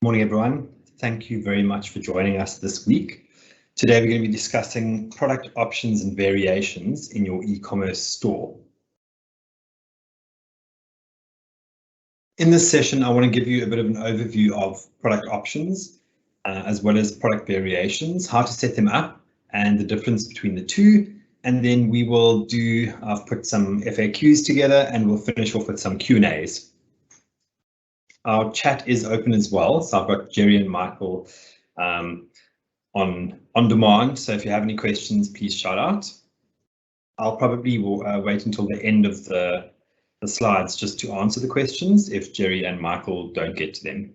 Morning, everyone. Thank you very much for joining us this week. Today, we're going to be discussing product options and variations in your e-commerce store. In this session, I want to give you a bit of an overview of product options, as well as product variations, how to set them up, and the difference between the two. And then we will I've put some FAQs together, and we'll finish off with some Q&As. Our chat is open as well, so I've got Jerry and Michael on demand. So if you have any questions, please shout out. I'll probably wait until the end of the slides just to answer the questions if Jerry and Michael don't get to them.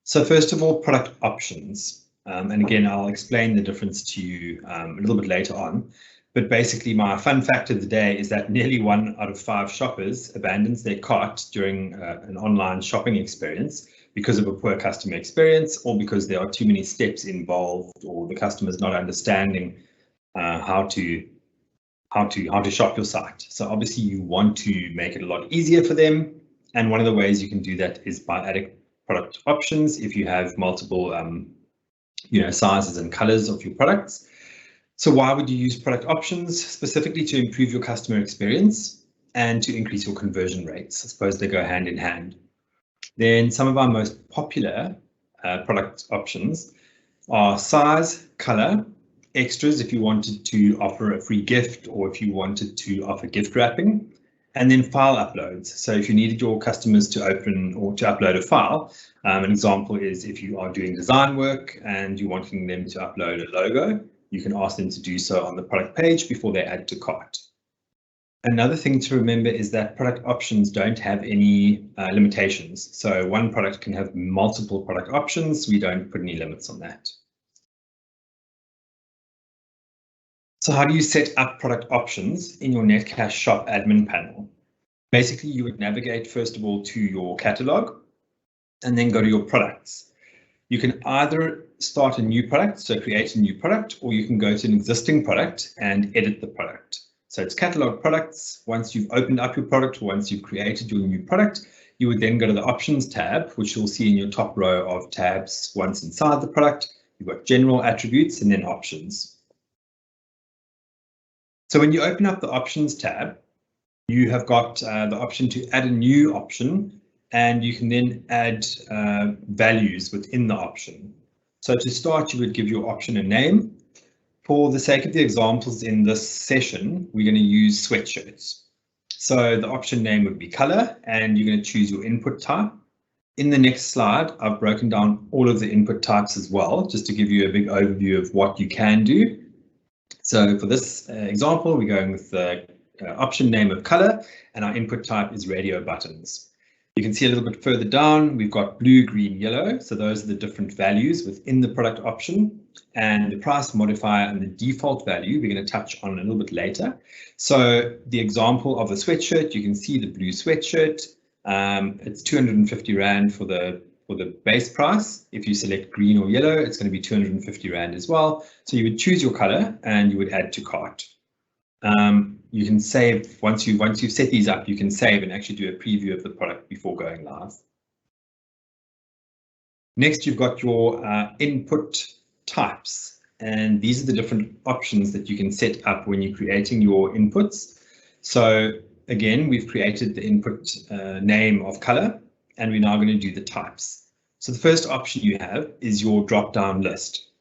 So first of all, product options. And again, I'll explain the difference to you a little bit later on. But basically, my fun fact of the day is that nearly 1 out of 5 shoppers abandons their cart during an online shopping experience because of a poor customer experience, or because there are too many steps involved, or the customer's not understanding how to shop your site. So obviously, you want to make it a lot easier for them, and one of the ways you can do that is by adding product options if you have multiple sizes and colors of your products. So why would you use product options? Specifically to improve your customer experience and to increase your conversion rates. I suppose they go hand in hand. Then some of our most popular product options are size, color, extras if you wanted to offer a free gift or if you wanted to offer gift wrapping, and then file uploads. So if you needed your customers to open or to upload a file, an example is if you are doing design work and you're wanting them to upload a logo, you can ask them to do so on the product page before they add to cart. Another thing to remember is that product options don't have any limitations. So one product can have multiple product options. We don't put any limits on that. So how do you set up product options in your Netcash shop admin panel? Basically, you would navigate first of all to your catalog and then go to your products. You can either start a new product, so create a new product, or you can go to an existing product and edit the product. So it's catalog products. Once you've opened up your product, or once you've created your new product, you would then go to the options tab, which you'll see in your top row of tabs once inside the product. You've got general attributes and then options. So when you open up the options tab, you have got the option to add a new option, and you can then add values within the option. So to start, you would give your option a name. For the sake of the examples in this session, we're going to use sweatshirts. So the option name would be color, and you're going to choose your input type. In the next slide, I've broken down all of the input types as well, just to give you a big overview of what you can do. So for this example, we're going with the option name of color, and our input type is radio buttons. You can see a little bit further down, we've got blue, green, yellow. So those are the different values within the product option, and the price modifier and the default value we're going to touch on a little bit later. So the example of the sweatshirt, you can see the blue sweatshirt. It's 250 Rand for the base price. If you select green or yellow, it's going to be 250 Rand as well. So you would choose your color and you would add to cart. You can save once you've set these up, you can save and actually do a preview of the product before going live. Next, you've got your input types, and these are the different options that you can set up when you're creating your inputs. So again, we've created the input name of color, and we're now going to do the types. So the first option you have is your drop-down list.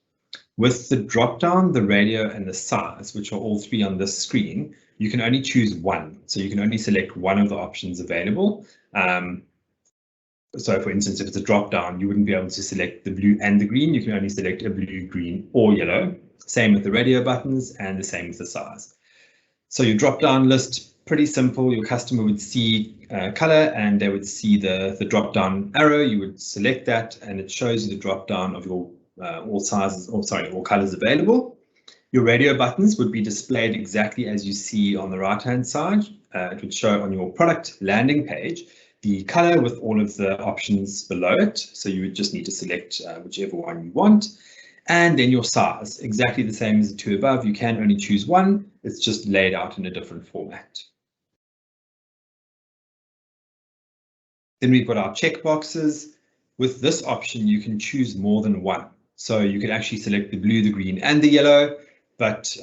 With the drop-down, the radio, and the size, which are all three on this screen, you can only choose one. So you can only select one of the options available. So for instance, if it's a drop-down, you wouldn't be able to select the blue and the green. You can only select a blue, green, or yellow. Same with the radio buttons, and the same with the size. So your drop-down list, pretty simple. Your customer would see color, and they would see the drop-down arrow. You would select that, and it shows you the drop-down of your all sizes, or sorry, all colors available. Your radio buttons would be displayed exactly as you see on the right-hand side. It would show on your product landing page the color with all of the options below it. So you would just need to select whichever one you want. And then your size, exactly the same as the two above. You can only choose one. It's just laid out in a different format. Then we've got our checkboxes. With this option, you can choose more than one. So you could actually select the blue, the green, and the yellow, but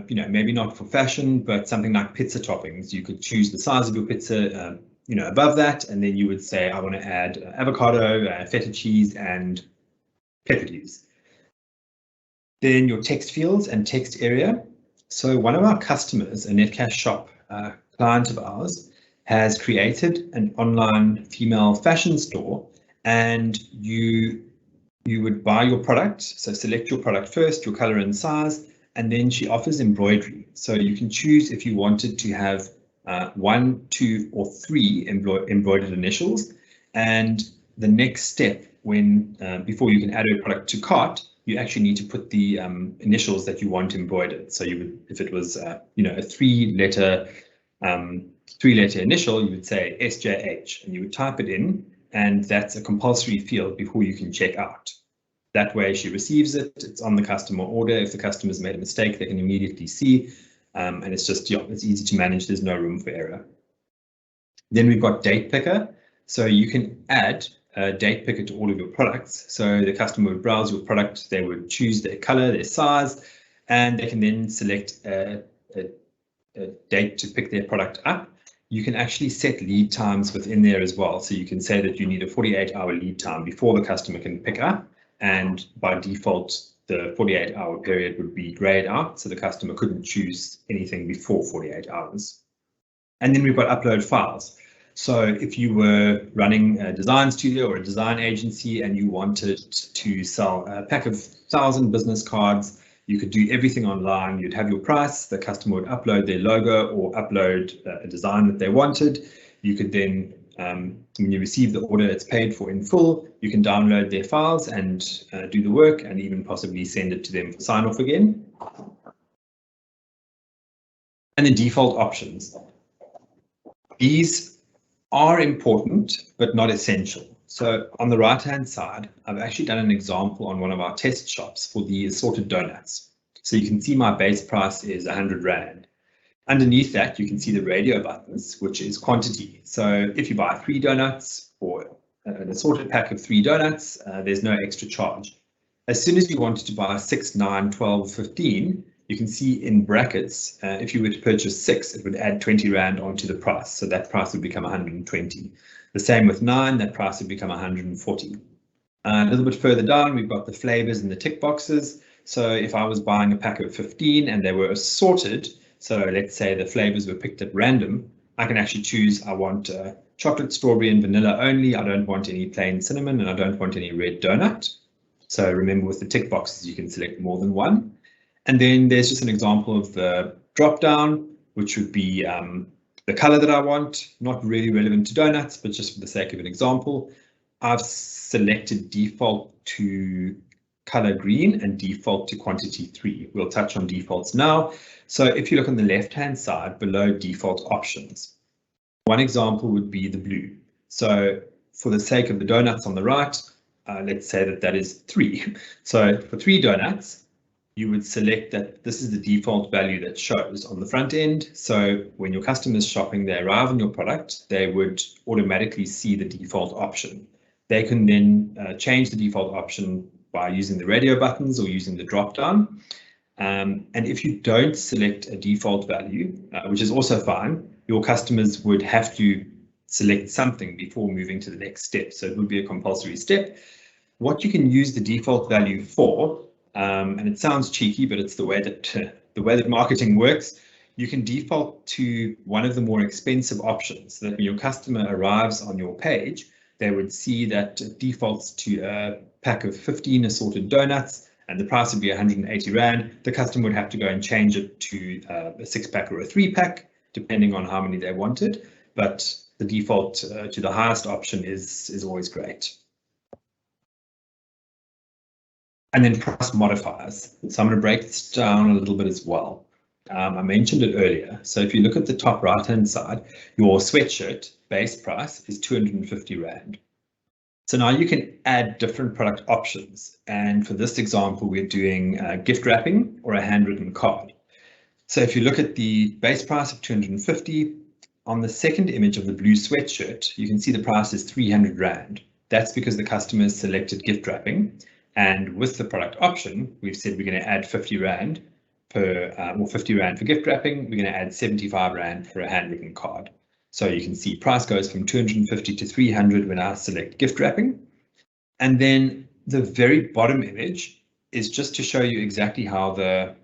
maybe not for fashion, but something like pizza toppings. You could choose the size of your pizza, above that, and then you would say, I want to add avocado, feta cheese, and pepperdews. Then your text fields and text area. So one of our customers, a Netcash shop client of ours, has created an online female fashion store, and you would buy your product. So select your product first, your color and size, and then she offers embroidery. So you can choose if you wanted to have 1, 2, or 3 embroidered initials. And the next step, when before you can add a product to cart, you actually need to put the initials that you want embroidered. So you would, if it was a 3-letter initial, you would say SJH, and you would type it in, and that's a compulsory field before you can check out. That way she receives it, it's on the customer order. If the customer's made a mistake, they can immediately see, and it's just, it's easy to manage, there's no room for error. Then we've got date picker. So you can add a date picker to all of your products. So the customer would browse your product, they would choose their color, their size, and they can then select a date to pick their product up. You can actually set lead times within there as well. So you can say that you need a 48-hour lead time before the customer can pick up. And by default, the 48-hour period would be grayed out, so the customer couldn't choose anything before 48 hours. And then we've got upload files. So if you were running a design studio or a design agency and you wanted to sell a pack of 1,000 business cards, you could do everything online. You'd have your price, the customer would upload their logo or upload a design that they wanted. You could then, when you receive the order, it's paid for in full. You can download their files and do the work, and even possibly send it to them for sign off again. And the default options. These are important, but not essential. So on the right-hand side, I've actually done an example on one of our test shops for the assorted donuts. So you can see my base price is 100 Rand. Underneath that, you can see the radio buttons, which is quantity. So if you buy 3 donuts or an assorted pack of 3 donuts, there's no extra charge. As soon as you wanted to buy 6, 9, 12, 15, you can see in brackets, if you were to purchase 6, it would add 20 Rand onto the price. So that price would become 120. The same with 9, that price would become 140. A little bit further down, we've got the flavors and the tick boxes. So if I was buying a pack of 15 and they were assorted, so let's say the flavors were picked at random, I can actually choose, I want chocolate, strawberry, and vanilla only. I don't want any plain cinnamon, and I don't want any red donut. So remember, with the tick boxes, you can select more than one. And then there's just an example of the drop down, which would be the color that I want, not really relevant to donuts, but just for the sake of an example. I've selected default to color green and default to quantity 3. We'll touch on defaults now. So if you look on the left-hand side below default options, one example would be the blue. So for the sake of the donuts on the right, let's say that that is 3. So for 3 donuts, you would select that this is the default value that shows on the front end. So when your customer's shopping, they arrive on your product, they would automatically see the default option. They can then change the default option by using the radio buttons or using the drop down. And if you don't select a default value, which is also fine, your customers would have to select something before moving to the next step. So it would be a compulsory step. What you can use the default value for, and it sounds cheeky, but it's the way that marketing works. You can default to one of the more expensive options, so that when your customer arrives on your page, they would see that it defaults to a pack of 15 assorted donuts, and the price would be 180 Rand. The customer would have to go and change it to a 6-pack or a 3-pack, depending on how many they wanted. But the default to the highest option is always great. And then price modifiers. So I'm going to break this down a little bit as well. I mentioned it earlier. So if you look at the top right-hand side, your sweatshirt base price is 250 Rand. So now you can add different product options. And for this example, we're doing gift wrapping or a handwritten card. So if you look at the base price of 250, on the second image of the blue sweatshirt, you can see the price is 300 Rand. That's because the customer has selected gift wrapping, and with the product option, we've said we're going to add 50 Rand or 50 Rand for gift wrapping. We're going to add 75 Rand for a handwritten card. So you can see price goes from 250 to 300 when I select gift wrapping. And then the very bottom image is just to show you exactly how the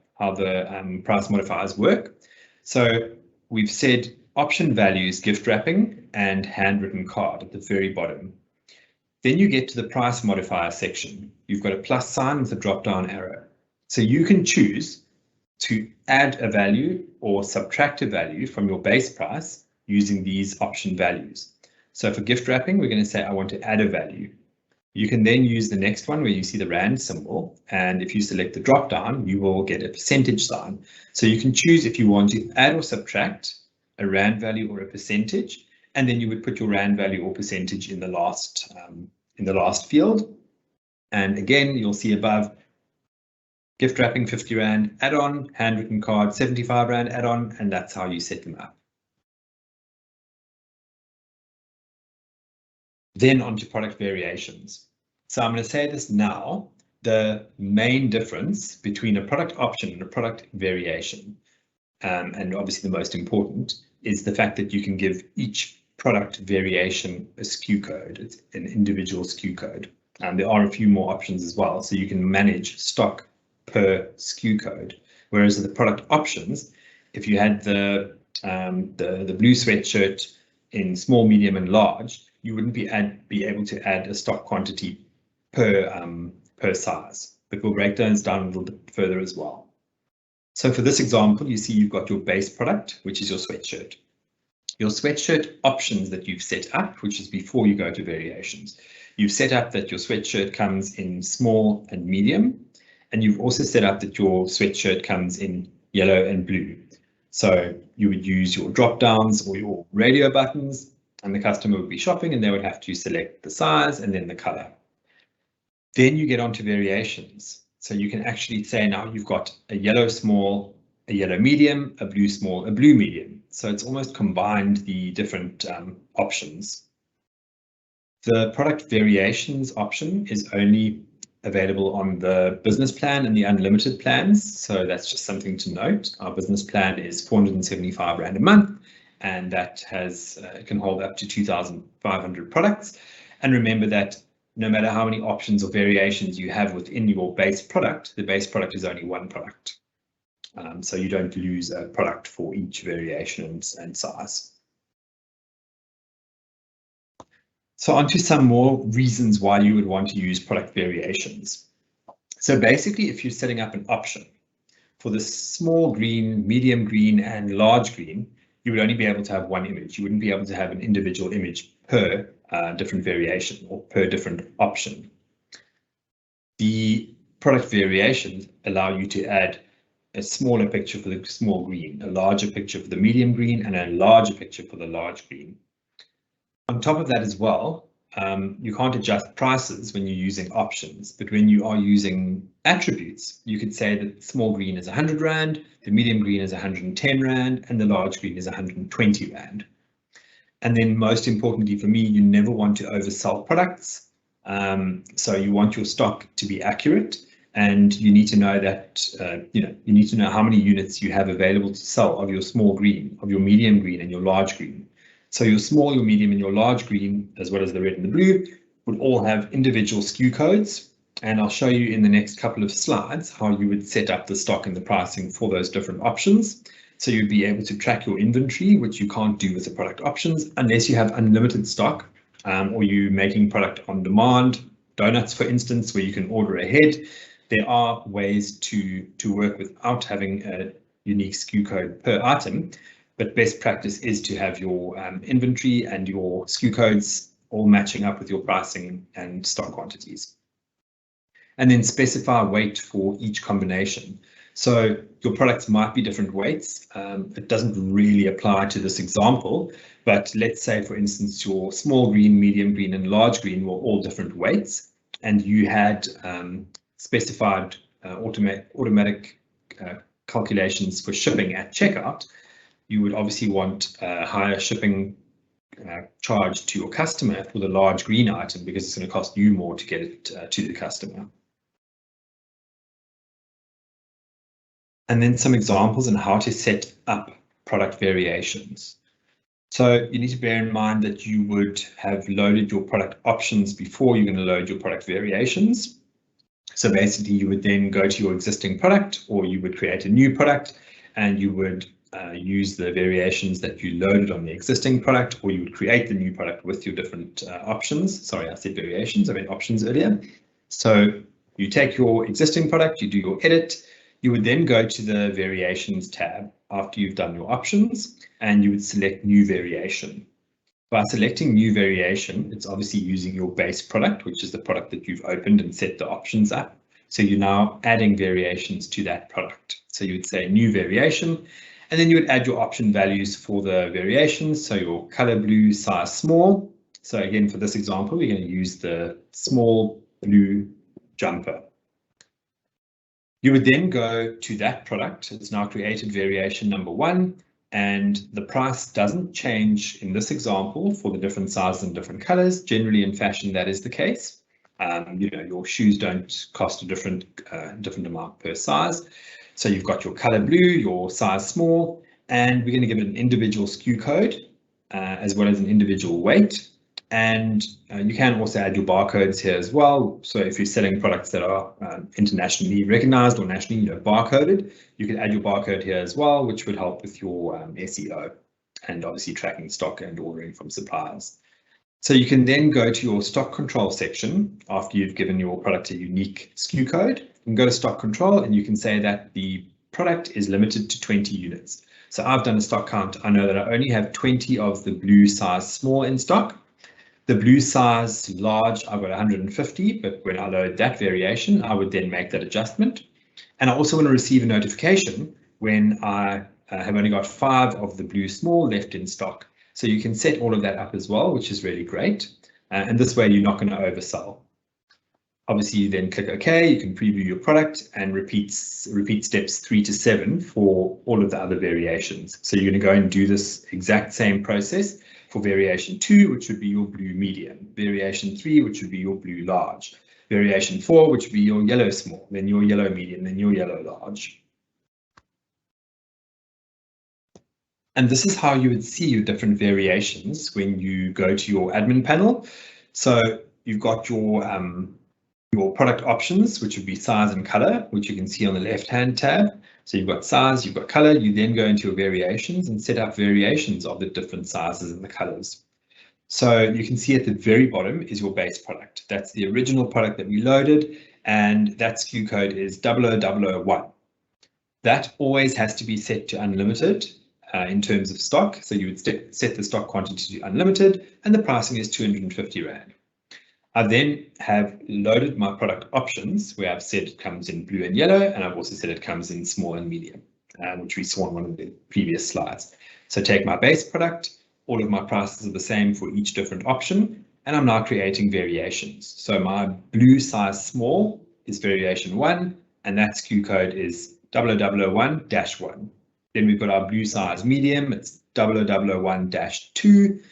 price modifiers work. So we've said option values gift wrapping and handwritten card at the very bottom. Then you get to the price modifier section. You've got a plus sign with a drop down arrow. So you can choose to add a value or subtract a value from your base price using these option values. So for gift wrapping, we're going to say I want to add a value. You can then use the next one where you see the Rand symbol, and if you select the drop down, you will get a percentage sign. So you can choose if you want to add or subtract a Rand value or a percentage, and then you would put your Rand value or percentage in the last field. And again, you'll see above gift wrapping 50 Rand add-on, handwritten card 75 Rand add-on, and that's how you set them up. Then on to product variations. So I'm going to say this now, the main difference between a product option and a product variation, and obviously the most important, is the fact that you can give each product variation a SKU code. It's an individual SKU code. And there are a few more options as well, so you can manage stock per SKU code. Whereas the product options, if you had the blue sweatshirt in small, medium, and large, you wouldn't be able to add a stock quantity per size. But we'll break those down a little bit further as well. So for this example, you see you've got your base product, which is your sweatshirt. Your sweatshirt options that you've set up, which is before you go to variations. You've set up that your sweatshirt comes in small and medium, and you've also set up that your sweatshirt comes in yellow and blue. So you would use your drop downs or your radio buttons, and the customer would be shopping and they would have to select the size and then the color. Then you get onto variations. So you can actually say now you've got a yellow small, a yellow medium, a blue small, a blue medium. So it's almost combined the different options. The product variations option is only available on the business plan and the unlimited plans. So that's just something to note. Our business plan is 475 Rand a month, and that can hold up to 2,500 products. And remember that no matter how many options or variations you have within your base product, the base product is only one product. So you don't lose a product for each variation and size. So on to some more reasons why you would want to use product variations. So basically, if you're setting up an option for the small green, medium green, and large green, you would only be able to have one image. You wouldn't be able to have an individual image per different variation or per different option. The product variations allow you to add a smaller picture for the small green, a larger picture for the medium green, and a larger picture for the large green. On top of that as well, you can't adjust prices when you're using options, but when you are using attributes, you could say that small green is 100 Rand, the medium green is 110 Rand, and the large green is 120 Rand. And then most importantly for me, you never want to oversell products. So you want your stock to be accurate, and you need to know that, you need to know how many units you have available to sell of your small green, of your medium green, and your large green. So your small, your medium, and your large green, as well as the red and the blue, would all have individual SKU codes. And I'll show you in the next couple of slides how you would set up the stock and the pricing for those different options. So you'd be able to track your inventory, which you can't do with the product options unless you have unlimited stock, or you're making product on demand. Donuts, for instance, where you can order ahead. There are ways to work without having a unique SKU code per item. But best practice is to have your inventory and your SKU codes all matching up with your pricing and stock quantities. And then specify weight for each combination. So your products might be different weights. It doesn't really apply to this example, but let's say, for instance, your small green, medium green, and large green were all different weights, and you had specified automatic calculations for shipping at checkout. you would obviously want a higher shipping charge to your customer for the large green item because it's going to cost you more to get it to the customer. And then some examples on how to set up product variations. So you need to bear in mind that you would have loaded your product options before you're going to load your product variations. So basically you would then go to your existing product, or you would create a new product and you would use the variations that you loaded on the existing product, or you would create the new product with your different options. Sorry, I said variations, I meant options earlier. So you take your existing product, you do your edit, you would then go to the variations tab after you've done your options, and you would select new variation. By selecting new variation, it's obviously using your base product, which is the product that you've opened and set the options up. So you're now adding variations to that product. So you would say new variation, and then you would add your option values for the variations. So your color blue, size small. So again, for this example, we're going to use the small blue jumper. You would then go to that product. It's now created variation number 1, and the price doesn't change in this example for the different sizes and different colors. Generally in fashion, that is the case. Your shoes don't cost a different amount per size. So you've got your color blue, your size small, and we're going to give it an individual SKU code as well as an individual weight. And you can also add your barcodes here as well. So if you're selling products that are internationally recognized or nationally barcoded, you can add your barcode here as well, which would help with your SEO and obviously tracking stock and ordering from suppliers. So you can then go to your stock control section after you've given your product a unique SKU code. You can go to stock control and you can say that the product is limited to 20 units. So I've done a stock count. I know that I only have 20 of the blue size small in stock. The blue size large, I've got 150, but when I load that variation, I would then make that adjustment. And I also want to receive a notification when I have only got 5 of the blue small left in stock. So you can set all of that up as well, which is really great. And this way you're not going to oversell. Obviously, you then click OK, you can preview your product and repeat steps 3 to 7 for all of the other variations. So you're going to go and do this exact same process for variation 2, which would be your blue medium, variation 3, which would be your blue large, variation 4, which would be your yellow small, then your yellow medium, then your yellow large. And this is how you would see your different variations when you go to your admin panel. So you've got your product options, which would be size and color, which you can see on the left-hand tab. So you've got size, you've got color, you then go into your variations and set up variations of the different sizes and the colors. So you can see at the very bottom is your base product. That's the original product that we loaded, and that SKU code is 00001. That always has to be set to unlimited in terms of stock. So you would set the stock quantity to unlimited, and the pricing is 250 Rand. I then have loaded my product options where I've said it comes in blue and yellow, and I've also said it comes in small and medium, which we saw on one of the previous slides. So take my base product, all of my prices are the same for each different option, and I'm now creating variations. So my blue size small is variation 1, and that SKU code is 0001-1. Then we've got our blue size medium, it's 0001-2.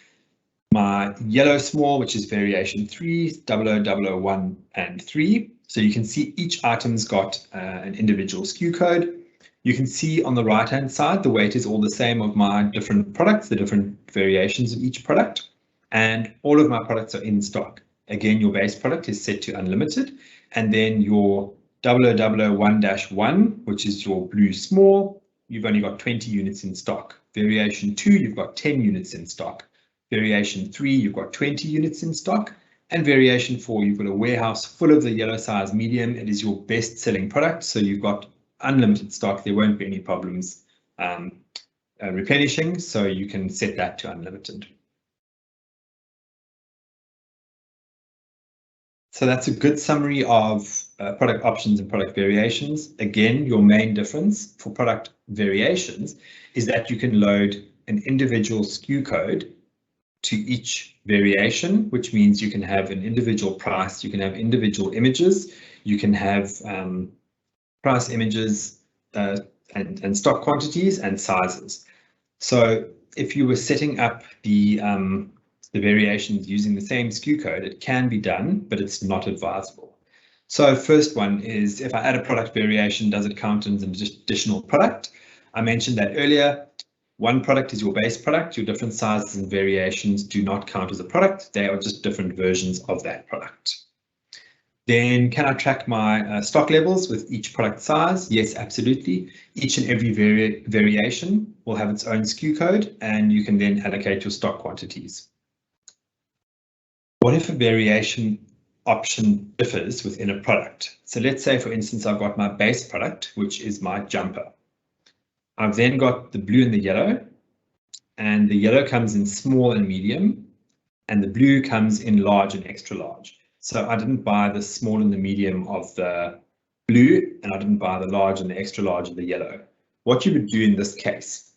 My yellow small, which is variation 3, 0001 and 3. So you can see each item's got an individual SKU code. You can see on the right-hand side, the weight is all the same of my different products, the different variations of each product, and all of my products are in stock. Again, your base product is set to unlimited, and then your 0001-1, which is your blue small, you've only got 20 units in stock. Variation 2, you've got 10 units in stock. Variation 3, you've got 20 units in stock, and variation 4, you've got a warehouse full of the yellow size medium. It is your best selling product, so you've got unlimited stock. There won't be any problems replenishing, so you can set that to unlimited. So that's a good summary of product options and product variations. Again, your main difference for product variations is that you can load an individual SKU code to each variation, which means you can have an individual price, you can have individual images, you can have price images and stock quantities and sizes. So if you were setting up the variations using the same SKU code, it can be done, but it's not advisable. So first one is, if I add a product variation, does it count as an additional product? I mentioned that earlier. One product is your base product. Your different sizes and variations do not count as a product. They are just different versions of that product. Then can I track my stock levels with each product size? Yes, absolutely. Each and every variation will have its own SKU code, and you can then allocate your stock quantities. What if a variation option differs within a product? So let's say, for instance, I've got my base product, which is my jumper. I've then got the blue and the yellow, and the yellow comes in small and medium, and the blue comes in large and extra large. So I didn't buy the small and the medium of the blue, and I didn't buy the large and the extra large of the yellow. What you would do in this case,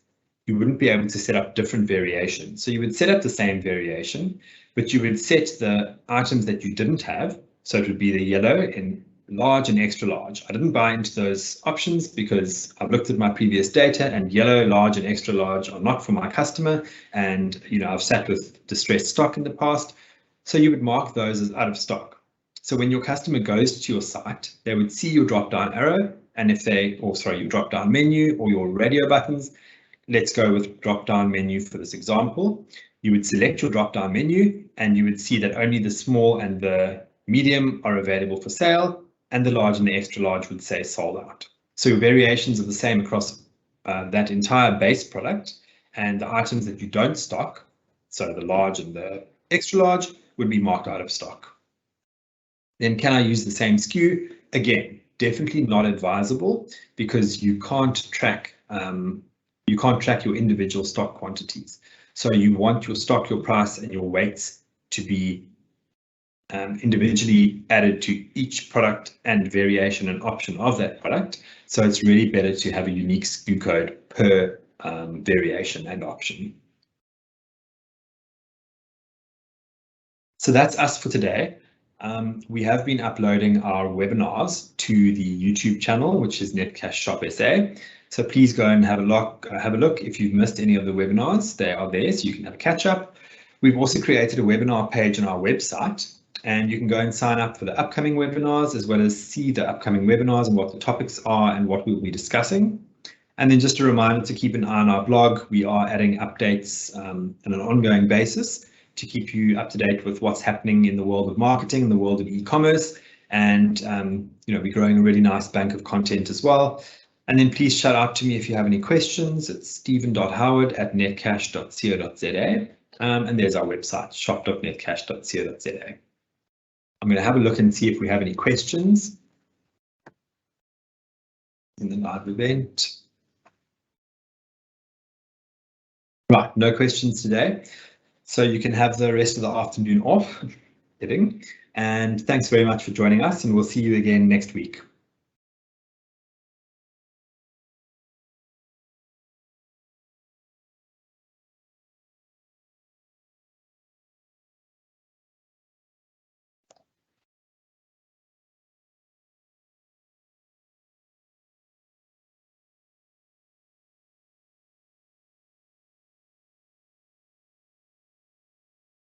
you wouldn't be able to set up different variations. So you would set up the same variation, but you would set the items that you didn't have. So it would be the yellow in large and extra large. I didn't buy into those options because I've looked at my previous data, and yellow, large and extra large are not for my customer. And I've sat with distressed stock in the past. So you would mark those as out of stock. So when your customer goes to your site, they would see your drop down arrow, and if your drop down menu or your radio buttons. Let's go with drop down menu for this example. You would select your drop down menu, and you would see that only the small and the medium are available for sale, and the large and the extra large would say sold out. So your variations are the same across that entire base product, and the items that you don't stock, so the large and the extra large, would be marked out of stock. Then can I use the same SKU? Again, definitely not advisable, because you can't track your individual stock quantities. So you want your stock, your price, and your weights to be individually added to each product and variation and option of that product. So it's really better to have a unique SKU code per variation and option. So that's us for today. We have been uploading our webinars to the YouTube channel, which is Netcash Shop SA. So please go and have a look. If you've missed any of the webinars, they are there, so you can have a catch up. We've also created a webinar page on our website, and you can go and sign up for the upcoming webinars, as well as see the upcoming webinars and what the topics are and what we'll be discussing. And then just a reminder to keep an eye on our blog. We are adding updates on an ongoing basis to keep you up to date with what's happening in the world of marketing, in the world of e-commerce, and we're growing a really nice bank of content as well. And then please shout out to me if you have any questions. It's stephen.howard@netcash.co.za, and there's our website, shop.netcash.co.za. I'm going to have a look and see if we have any questions in the live event. Right, no questions today. So you can have the rest of the afternoon off, and thanks very much for joining us, and we'll see you again next week.